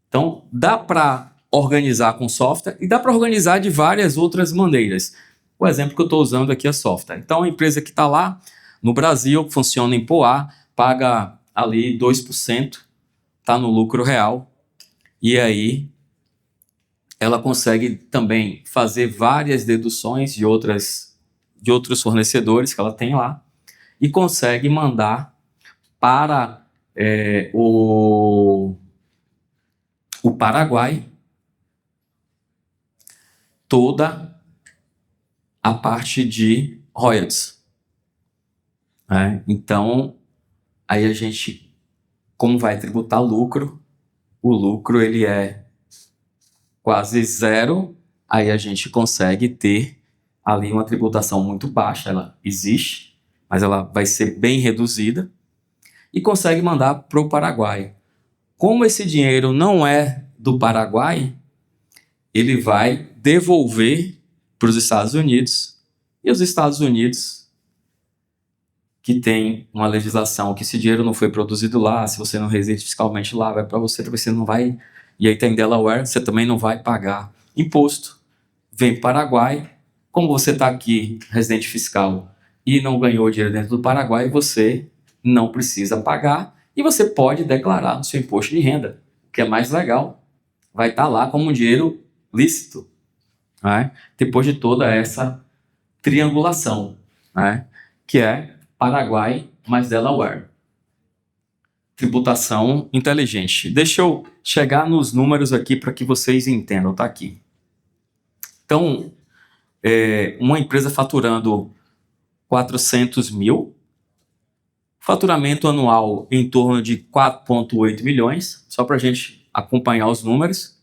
Então, dá para organizar com software e dá para organizar de várias outras maneiras. O exemplo que eu estou usando aqui é software. Então, a empresa que está lá no Brasil, funciona em Poá, paga ali 2%, está no lucro real. E aí, ela consegue também fazer várias deduções de outros fornecedores que ela tem lá e consegue mandar para o Paraguai toda a parte de royalties. Então, aí a gente, como vai tributar lucro, o lucro ele é quase zero, aí a gente consegue ter ali uma tributação muito baixa, ela existe, mas ela vai ser bem reduzida, e consegue mandar para o Paraguai. Como esse dinheiro não é do Paraguai, ele vai devolver para os Estados Unidos, e os Estados Unidos, que tem uma legislação que esse dinheiro não foi produzido lá, se você não reside fiscalmente lá, vai para você não vai, e aí tem Delaware, você também não vai pagar imposto, vem para o Paraguai, como você está aqui, residente fiscal, e não ganhou dinheiro dentro do Paraguai, você não precisa pagar, e você pode declarar no seu imposto de renda, o que é mais legal, vai estar lá como um dinheiro lícito, né? Depois de toda essa triangulação, né? Que é Paraguai mais Delaware. Tributação inteligente. Deixa eu chegar nos números aqui para que vocês entendam, tá aqui. Então, uma empresa faturando 400 mil, faturamento anual em torno de 4,8 milhões, só para a gente acompanhar os números.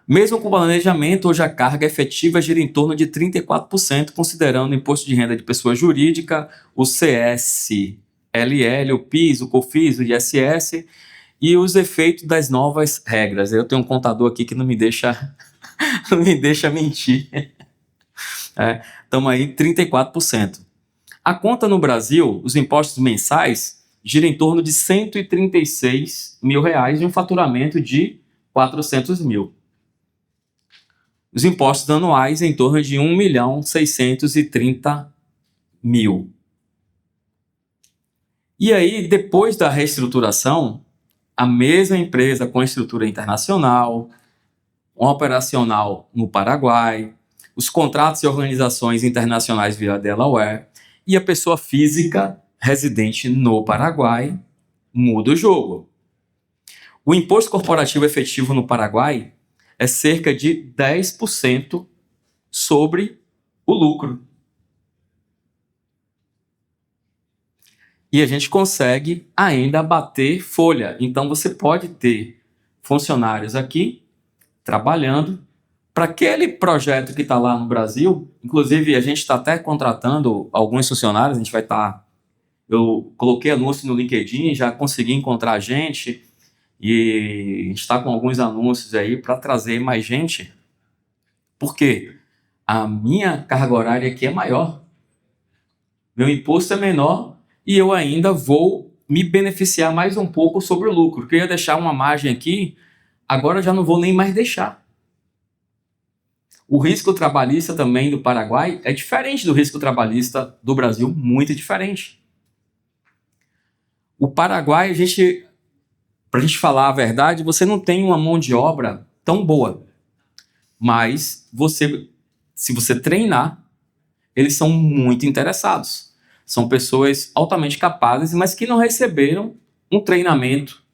Mesmo com planejamento, hoje a carga efetiva gira em torno de 34%, considerando o imposto de renda de pessoa jurídica, o CSLL, o PIS, o COFINS, o ISS e os efeitos das novas regras. Eu tenho um contador aqui que não me deixa, não me deixa mentir. Estamos aí 34%. A conta no Brasil, os impostos mensais, gira em torno de 136 mil reais e um faturamento de 400 mil. Os impostos anuais em torno de 1.630.000. E aí, depois da reestruturação, a mesma empresa com estrutura internacional, um operacional no Paraguai, os contratos e organizações internacionais via Delaware e a pessoa física residente no Paraguai muda o jogo. O imposto corporativo efetivo no Paraguai é cerca de 10% sobre o lucro. E a gente consegue ainda bater folha. Então você pode ter funcionários aqui trabalhando para aquele projeto que está lá no Brasil. Inclusive, a gente está até contratando alguns funcionários, a gente vai estar... Eu coloquei anúncio no LinkedIn, já consegui encontrar gente... E a gente está com alguns anúncios aí para trazer mais gente, porque a minha carga horária aqui é maior, meu imposto é menor e eu ainda vou me beneficiar mais um pouco sobre o lucro, porque eu ia deixar uma margem aqui, agora já não vou nem mais deixar. O risco trabalhista também do Paraguai é diferente do risco trabalhista do Brasil, muito diferente. O Paraguai, para a gente falar a verdade, você não tem uma mão de obra tão boa. Mas se você treinar, eles são muito interessados. São pessoas altamente capazes, mas que não receberam um treinamento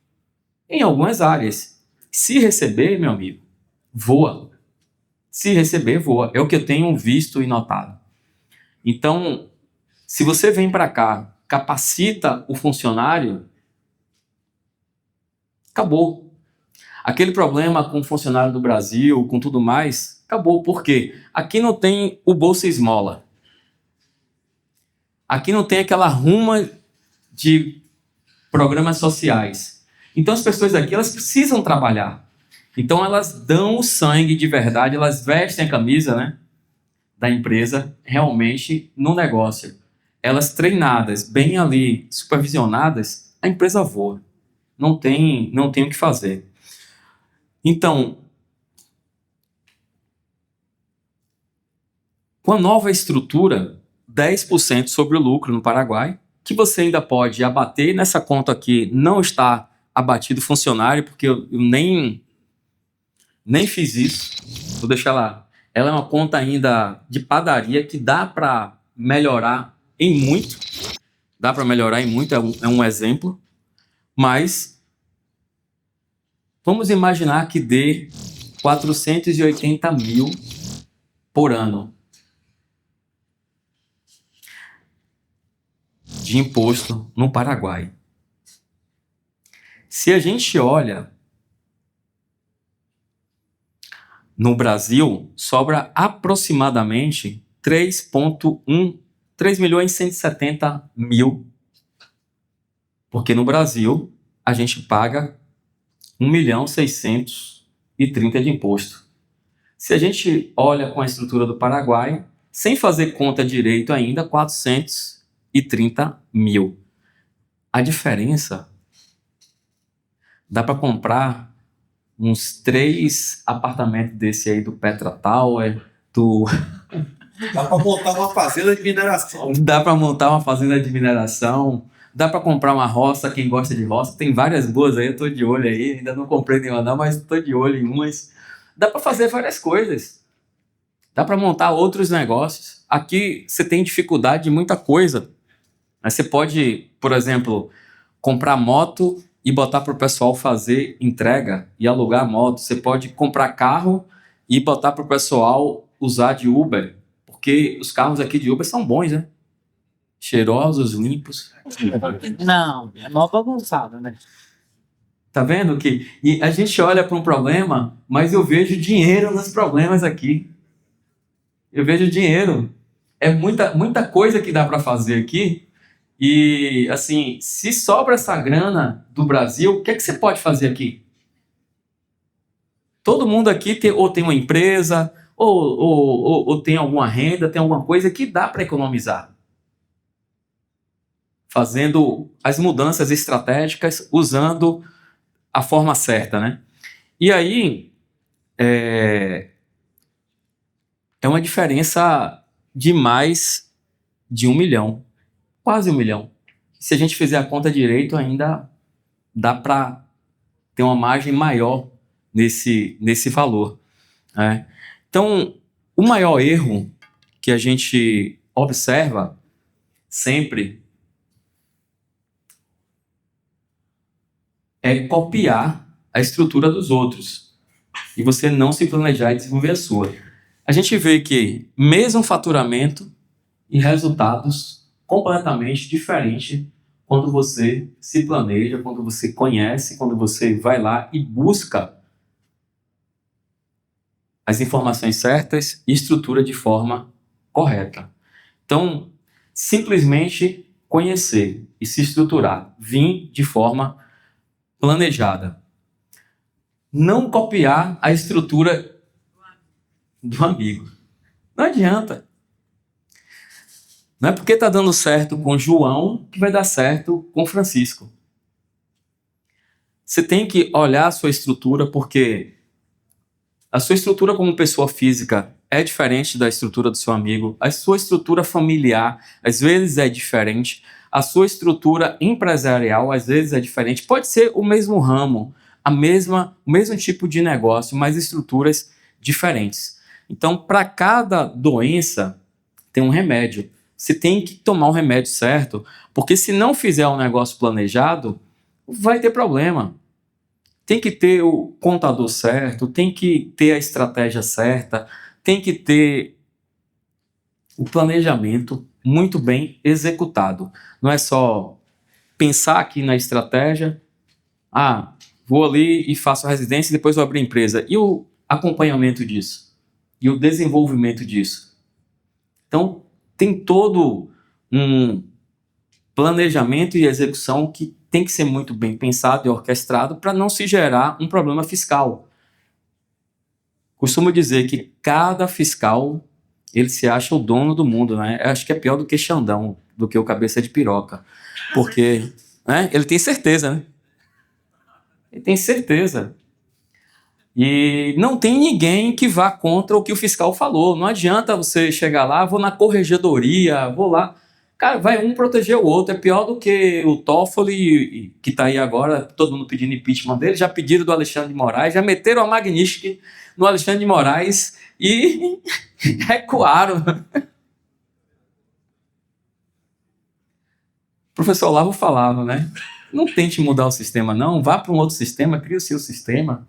em algumas áreas. Se receber, meu amigo, voa. Se receber, voa. É o que eu tenho visto e notado. Então, se você vem para cá, capacita o funcionário, acabou. Aquele problema com o funcionário do Brasil, com tudo mais, acabou. Por quê? Aqui não tem o Bolsa Esmola. Aqui não tem aquela ruma de programas sociais. Então as pessoas aqui, elas precisam trabalhar. Então elas dão o sangue de verdade, elas vestem a camisa, né, da empresa realmente no negócio. Elas treinadas, bem ali, supervisionadas, a empresa voa. Não tem o que fazer. Então, com a nova estrutura, 10% sobre o lucro no Paraguai, que você ainda pode abater. Nessa conta aqui não está abatido funcionário, porque eu nem fiz isso. Vou deixar lá. Ela é uma conta ainda de padaria que dá para melhorar em muito. Dá para melhorar em muito, é um exemplo. Mas vamos imaginar que dê 480 mil por ano de imposto no Paraguai. Se a gente olha no Brasil, sobra aproximadamente 3.170.000, porque no Brasil a gente paga 1.630.000 de imposto. Se a gente olha com a estrutura do Paraguai, sem fazer conta direito ainda, 430.000. A diferença dá para comprar uns 3 apartamentos desse aí do Petra Tower, Dá para montar uma fazenda de mineração. Dá para montar uma fazenda de mineração, dá para comprar uma roça, quem gosta de roça, tem várias boas aí, eu tô de olho aí, ainda não comprei nenhuma não, mas tô de olho em umas. Dá para fazer várias coisas. Dá para montar outros negócios. Aqui você tem dificuldade de muita coisa. Mas você pode, por exemplo, comprar moto e botar para o pessoal fazer entrega e alugar moto. Você pode comprar carro e botar para o pessoal usar de Uber. Porque os carros aqui de Uber são bons, né? Cheirosos, limpos. Não, é mó bagunçado, né? Tá vendo que... E a gente olha para um problema, mas eu vejo dinheiro nos problemas aqui. Eu vejo dinheiro. É muita coisa que dá para fazer aqui. E, assim, se sobra essa grana do Brasil, o que é que você pode fazer aqui? Todo mundo aqui ou tem uma empresa, ou tem alguma renda, tem alguma coisa que dá para economizar. Fazendo as mudanças estratégicas, usando a forma certa, né? E aí, é uma diferença de mais de 1 milhão. Quase 1 milhão. Se a gente fizer a conta direito, ainda dá para ter uma margem maior nesse valor, né? Então, o maior erro que a gente observa sempre é copiar a estrutura dos outros e você não se planejar e desenvolver a sua. A gente vê que mesmo faturamento e resultados completamente diferentes quando você se planeja, quando você conhece, quando você vai lá e busca as informações certas e estrutura de forma correta. Então, simplesmente conhecer e se estruturar, vir de forma planejada. Não copiar a estrutura do amigo. Não adianta. Não é porque está dando certo com João que vai dar certo com Francisco. Você tem que olhar a sua estrutura, porque a sua estrutura como pessoa física é diferente da estrutura do seu amigo, a sua estrutura familiar às vezes é diferente, a sua estrutura empresarial às vezes é diferente, pode ser o mesmo ramo, o mesmo tipo de negócio, mas estruturas diferentes. Então, para cada doença tem um remédio. Você tem que tomar o remédio certo, porque se não fizer um negócio planejado, vai ter problema. Tem que ter o contador certo, tem que ter a estratégia certa, tem que ter o planejamento muito bem executado. Não é só pensar aqui na estratégia, vou ali e faço a residência e depois vou abrir a empresa. E o acompanhamento disso? E o desenvolvimento disso? Então, tem todo um planejamento e execução que tem que ser muito bem pensado e orquestrado para não se gerar um problema fiscal. Costumo dizer que cada fiscal, ele se acha o dono do mundo, né? Eu acho que é pior do que Xandão, do que o cabeça de piroca. Porque ele tem certeza, né? Ele tem certeza. E não tem ninguém que vá contra o que o fiscal falou. Não adianta você chegar lá, vou na corregedoria, vou lá. Cara, vai um proteger o outro. É pior do que o Toffoli, que está aí agora, todo mundo pedindo impeachment dele. Já pediram do Alexandre de Moraes, já meteram a Magnitsky no Alexandre de Moraes e recuaram. O professor Olavo falava, né? Não tente mudar o sistema, não. Vá para um outro sistema, crie o seu sistema.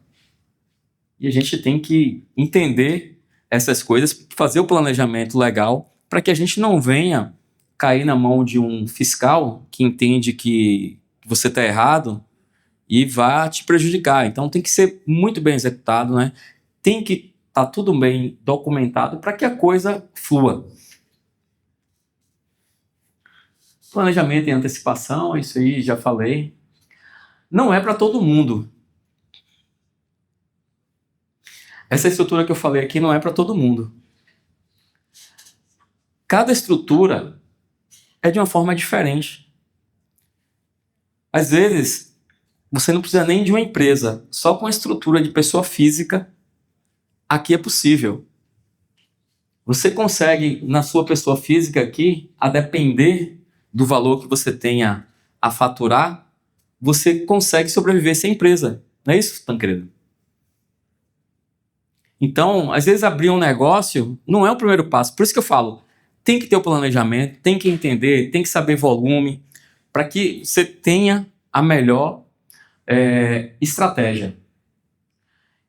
E a gente tem que entender essas coisas, fazer o planejamento legal para que a gente não venha cair na mão de um fiscal que entende que você está errado e vá te prejudicar. Então tem que ser muito bem executado, né? Tem que estar tudo bem documentado para que a coisa flua. Planejamento e antecipação, isso aí já falei. Não é para todo mundo. Essa estrutura que eu falei aqui não é para todo mundo. Cada estrutura é de uma forma diferente. Às vezes, você não precisa nem de uma empresa. Só com a estrutura de pessoa física, aqui é possível. Você consegue, na sua pessoa física aqui, a depender do valor que você tenha a faturar, você consegue sobreviver sem empresa. Não é isso, Tancredo? Então, às vezes abrir um negócio não é o primeiro passo. Por isso que eu falo, tem que ter o planejamento, tem que entender, tem que saber volume, para que você tenha a melhor estratégia.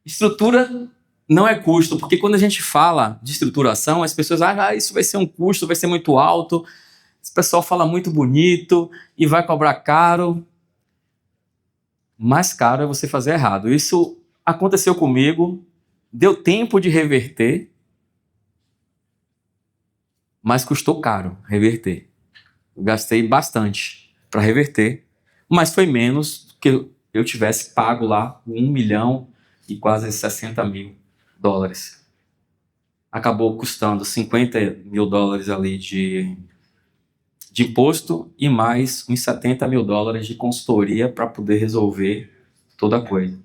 Estrutura não é custo, porque quando a gente fala de estruturação, as pessoas acham, isso vai ser um custo, vai ser muito alto, o pessoal fala muito bonito e vai cobrar caro. Mais caro é você fazer errado. Isso aconteceu comigo, deu tempo de reverter, mas custou caro reverter. Eu gastei bastante para reverter, mas foi menos do que eu tivesse pago lá $1 milhão e quase $60 mil. Acabou custando $50 mil ali de imposto e mais uns $70 mil de consultoria para poder resolver toda a coisa.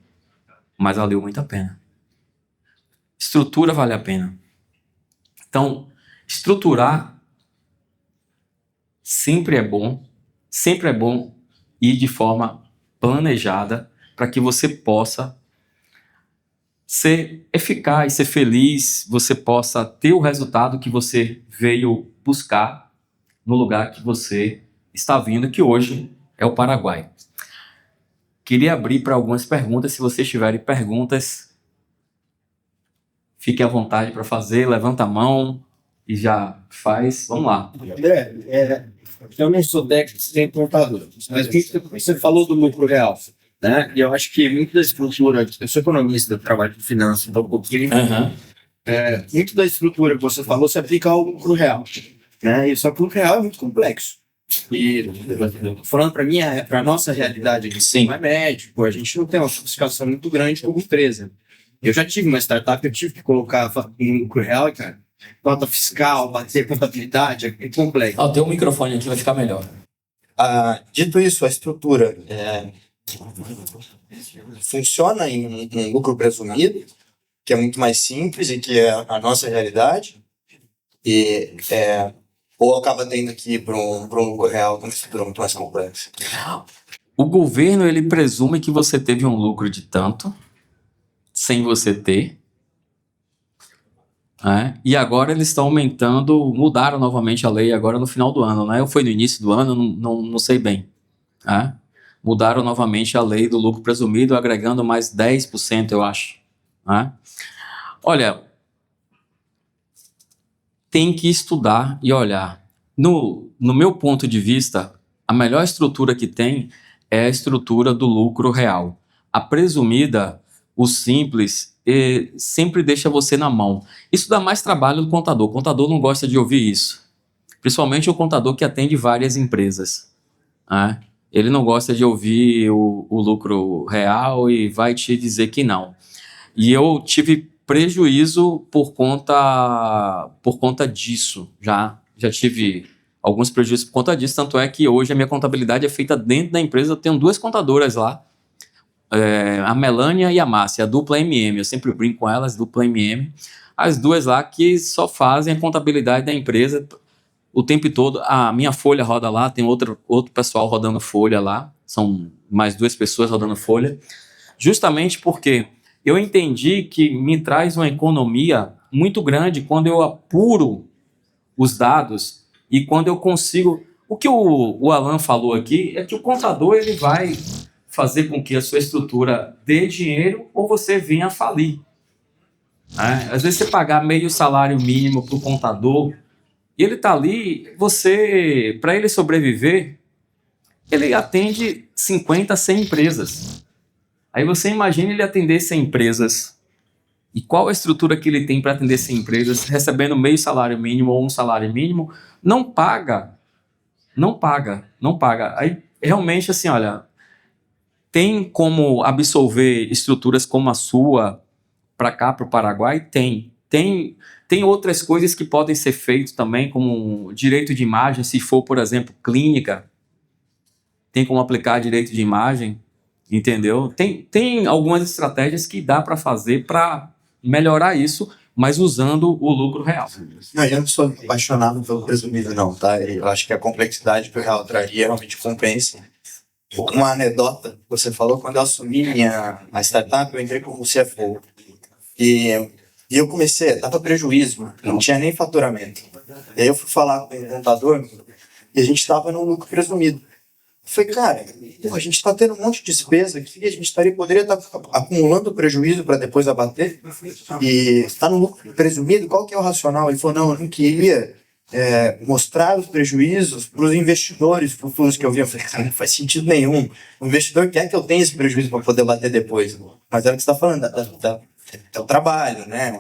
Mas valeu muito a pena. Estrutura vale a pena. Então, estruturar sempre é bom ir de forma planejada para que você possa ser eficaz, ser feliz, você possa ter o resultado que você veio buscar no lugar que você está vindo, que hoje é o Paraguai. Queria abrir para algumas perguntas. Se vocês tiverem perguntas, fiquem à vontade para fazer, levanta a mão e já faz. Vamos lá. André, eu não sou técnico nem contador, mas você falou do lucro real, né? E eu acho que muito da estrutura, eu sou economista, eu trabalho com finanças, então um pouquinho. Muito da estrutura que você falou se aplica ao lucro real, né? E só que o lucro real é muito complexo. E falando para nossa realidade aqui, sim, não é médico, a gente não tem uma sofisticação muito grande como empresa. Eu já tive uma startup, eu tive que colocar um lucro real, cara. Nota fiscal, bater contabilidade, é complexo. Tem um microfone aqui, vai ficar melhor. Dito isso, a estrutura funciona em lucro presumido, que é muito mais simples e que é a nossa realidade, ou acaba tendo que ir para um lucro real com uma estrutura muito mais complexa? O governo, ele presume que você teve um lucro de tanto, sem você ter, né? E agora eles estão aumentando, mudaram novamente a lei agora no final do ano, né? Ou foi no início do ano, não sei bem, né? Mudaram novamente a lei do lucro presumido, agregando mais 10%, eu acho, né? Olha, tem que estudar e olhar. No meu ponto de vista, a melhor estrutura que tem é a estrutura do lucro real. A presumida, o simples, sempre deixa você na mão. Isso dá mais trabalho do contador. O contador não gosta de ouvir isso. Principalmente o contador que atende várias empresas, né? Ele não gosta de ouvir o lucro real e vai te dizer que não. E eu tive prejuízo por conta disso. Já tive alguns prejuízos por conta disso, tanto é que hoje a minha contabilidade é feita dentro da empresa. Eu tenho 2 contadoras lá, a Melânia e a Márcia, a dupla MM. Eu sempre brinco com elas, dupla MM. As 2 lá que só fazem a contabilidade da empresa o tempo todo. A minha folha roda lá, tem outro pessoal rodando folha lá. São mais 2 pessoas rodando folha. Justamente porque eu entendi que me traz uma economia muito grande quando eu apuro os dados e quando eu consigo... O que o Alan falou aqui é que o contador ele vai fazer com que a sua estrutura dê dinheiro ou você venha a falir, né? Às vezes você pagar meio salário mínimo para o contador e ele está ali, para ele sobreviver, ele atende 50, 100 empresas. Aí você imagina ele atender 100 empresas. E qual a estrutura que ele tem para atender 100 empresas, recebendo meio salário mínimo ou um salário mínimo? Não paga. Aí, realmente, assim, olha, tem como absolver estruturas como a sua para cá, para o Paraguai? Tem outras coisas que podem ser feitas também, como direito de imagem, se for, por exemplo, clínica. Tem como aplicar direito de imagem, entendeu? Tem algumas estratégias que dá para fazer para melhorar isso, mas usando o lucro real. Não, eu não sou apaixonado pelo presumido, não, tá? Eu acho que a complexidade que o real traria realmente compensa. Uma anedota, você falou, quando eu assumi a startup, eu entrei como CFO. E eu comecei, dava prejuízo, não tinha nem faturamento. E aí eu fui falar com o contador e a gente estava no lucro presumido. Eu falei, cara, a gente está tendo um monte de despesa aqui, a gente poderia estar acumulando prejuízo para depois abater, e está no lucro presumido, qual que é o racional? Ele falou, não, eu não queria mostrar os prejuízos para os investidores futuros que eu vi. Eu falei, cara, não faz sentido nenhum. O investidor quer que eu tenha esse prejuízo para poder bater depois. Mas era o que você está falando, é o trabalho, né?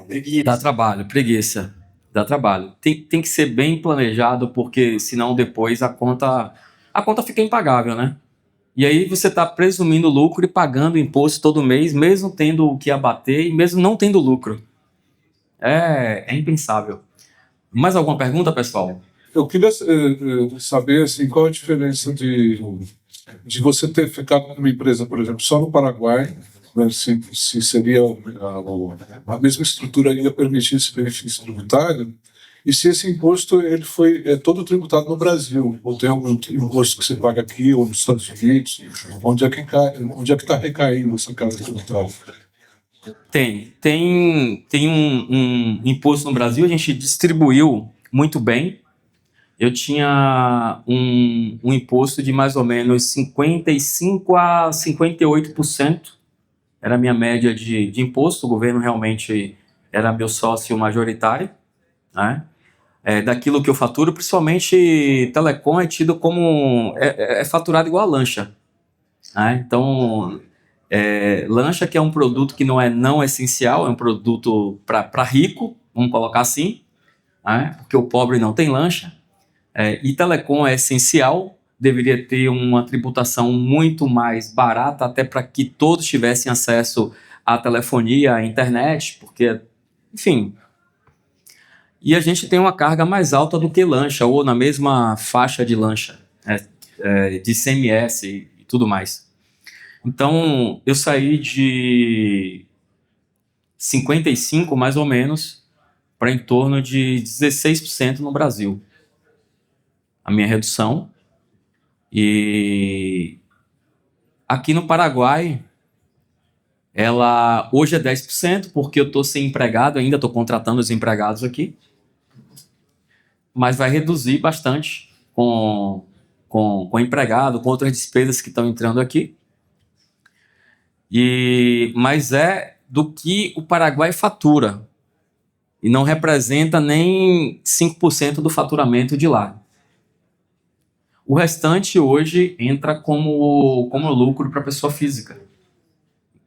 Preguiça. Dá trabalho. Tem que ser bem planejado, porque senão depois a conta fica impagável, né? E aí você está presumindo lucro e pagando imposto todo mês, mesmo tendo o que abater e mesmo não tendo lucro. É impensável. Mais alguma pergunta, pessoal? Eu queria saber assim, qual a diferença de você ter ficado com uma empresa, por exemplo, só no Paraguai, né, se seria a mesma estrutura ainda permitir esse benefício tributário, e se esse imposto ele foi todo tributado no Brasil, ou tem algum imposto que você paga aqui ou nos Estados Unidos, onde é que está recaindo essa carga tributária? Tem um imposto no Brasil, a gente distribuiu muito bem. Eu tinha um imposto de mais ou menos 55% a 58%. Era a minha média de imposto. O governo realmente era meu sócio majoritário, né? Daquilo que eu faturo, principalmente telecom é tido como... é faturado igual a lancha, né? Então... lancha, que é um produto que não essencial, é um produto para rico, vamos colocar assim, né? Porque o pobre não tem lancha. E telecom é essencial, deveria ter uma tributação muito mais barata, até para que todos tivessem acesso à telefonia, à internet, porque, enfim. E a gente tem uma carga mais alta do que lancha, ou na mesma faixa de lancha, de ICMS e tudo mais. Então, eu saí de 55 mais ou menos para em torno de 16% no Brasil. A minha redução. E aqui no Paraguai, ela hoje é 10%, porque eu estou sem empregado, ainda estou contratando os empregados aqui. Mas vai reduzir bastante com empregado, com outras despesas que estão entrando aqui. Mas é do que o Paraguai fatura. E não representa nem 5% do faturamento de lá. O restante hoje entra como lucro para a pessoa física.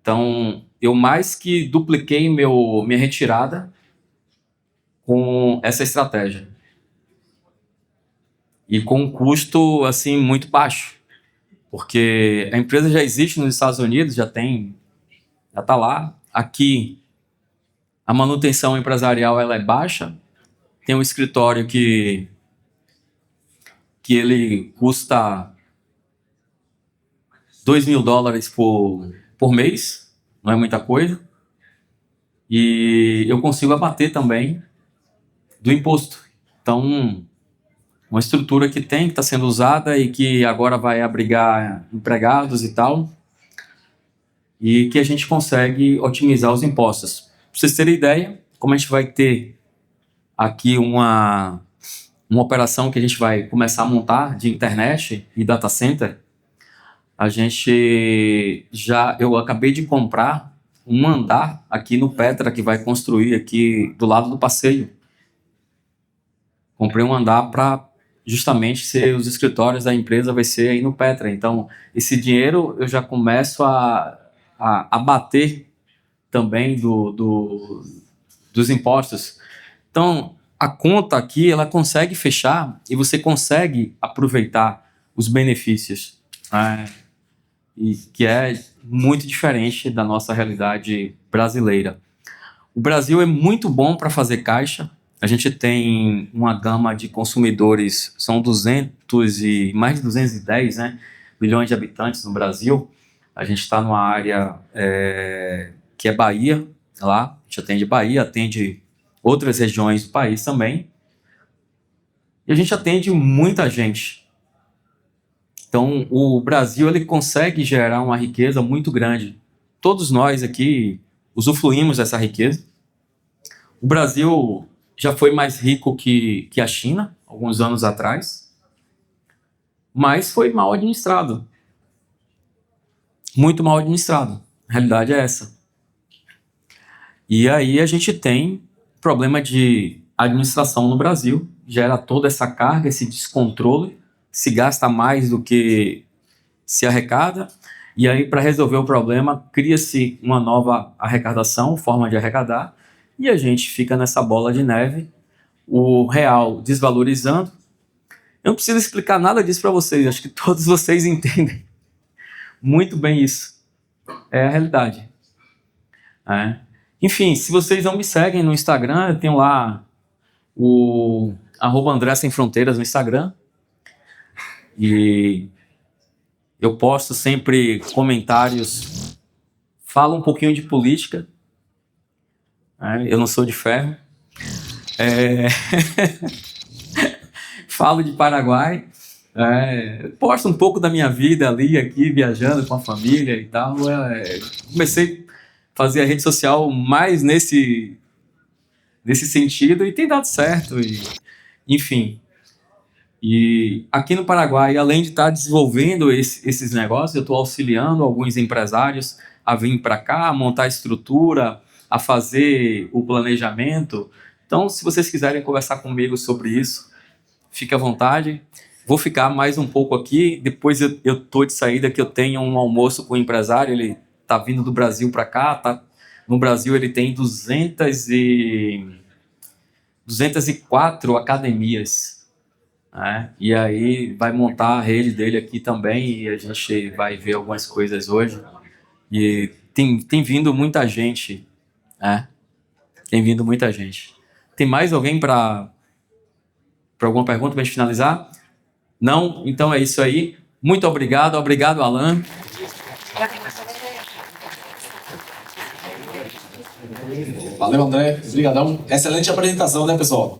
Então, eu mais que dupliquei minha retirada com essa estratégia. E com um custo assim, muito baixo. Porque a empresa já existe nos Estados Unidos, já está lá. Aqui, a manutenção empresarial ela é baixa. Tem um escritório que ele custa $2.000 por mês, não é muita coisa. E eu consigo abater também do imposto. Então, uma estrutura que está sendo usada e que agora vai abrigar empregados e tal, e que a gente consegue otimizar os impostos. Para vocês terem ideia, como a gente vai ter aqui uma operação que a gente vai começar a montar de internet e data center, eu acabei de comprar um andar aqui no Petra, que vai construir aqui do lado do passeio. Comprei um andar para justamente ser os escritórios da empresa, vai ser aí no Petra. Então, esse dinheiro eu já começo a bater também dos impostos. Então, a conta aqui, ela consegue fechar e você consegue aproveitar os benefícios, né? E que é muito diferente da nossa realidade brasileira. O Brasil é muito bom para fazer caixa. A gente tem uma gama de consumidores, são mais de 210, né, milhões de habitantes no Brasil. A gente está numa área que é Bahia, lá, a gente atende Bahia, atende outras regiões do país também. E a gente atende muita gente. Então, o Brasil ele consegue gerar uma riqueza muito grande. Todos nós aqui usufruímos dessa riqueza. O Brasil já foi mais rico que a China, alguns anos atrás, mas foi mal administrado. Muito mal administrado. A realidade é essa. E aí a gente tem problema de administração no Brasil, gera toda essa carga, esse descontrole, se gasta mais do que se arrecada, e aí para resolver o problema cria-se uma nova arrecadação, forma de arrecadar, e a gente fica nessa bola de neve, o real desvalorizando. Eu não preciso explicar nada disso para vocês, acho que todos vocês entendem muito bem isso. É a realidade. Enfim, se vocês não me seguem no Instagram, eu tenho lá o @André Sem Fronteiras no Instagram. E eu posto sempre comentários, falo um pouquinho de política, eu não sou de ferro, falo de Paraguai, posto um pouco da minha vida ali, aqui, viajando com a família e tal. Comecei a fazer a rede social mais nesse sentido e tem dado certo, enfim. E aqui no Paraguai, além de estar desenvolvendo esses negócios, eu estou auxiliando alguns empresários a vir para cá, a montar a estrutura, a fazer o planejamento. Então, se vocês quiserem conversar comigo sobre isso, fique à vontade. Vou ficar mais um pouco aqui, depois eu estou de saída, que eu tenho um almoço com o empresário, ele está vindo do Brasil para cá, no Brasil ele tem 204 academias. E aí vai montar a rede dele aqui também e a gente vai ver algumas coisas hoje. E tem vindo muita gente. Tem vindo muita gente. Tem mais alguém para alguma pergunta para a gente finalizar? Não? Então é isso aí. Muito obrigado. Obrigado, Alan. Valeu, André. Obrigadão. Excelente apresentação, né, pessoal?